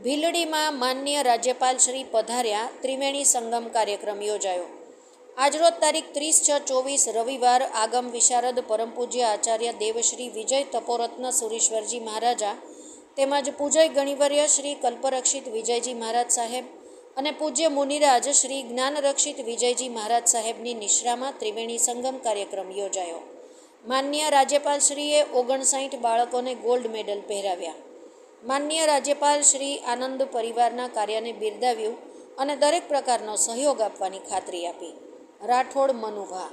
ભીલડીમાં માનનીય રાજ્યપાલ શ્રી પધાર્યા. ત્રિવેણી સંગમ કાર્યક્રમ યોજાયો. આજરોજ તારીખ 30/6/24 રવિવાર આગમ વિશારદ પરમ પૂજ્ય આચાર્ય દેવશ્રી વિજય તપોરત્ન સુરીશ્વરજી મહારાજા તેમજ પૂજય ગણિવર્ય શ્રી કલ્પરક્ષિત વિજયજી મહારાજ સાહેબ અને પૂજ્ય મુનિરાજ શ્રી જ્ઞાનરક્ષિત વિજયજી મહારાજ સાહેબની નિશ્રામાં ત્રિવેણી સંગમ કાર્યક્રમ યોજાયો. માનનીય રાજ્યપાલશ્રીએ 59 બાળકોને ગોલ્ડ મેડલ પહેરાવ્યા. માનનીય રાજ્યપાલ શ્રી આનંદ પરિવારના કાર્યને બિરદાવ્યું અને દરેક પ્રકારનો સહયોગ આપવાની ખાતરી આપી. રાઠોડ મનુભા.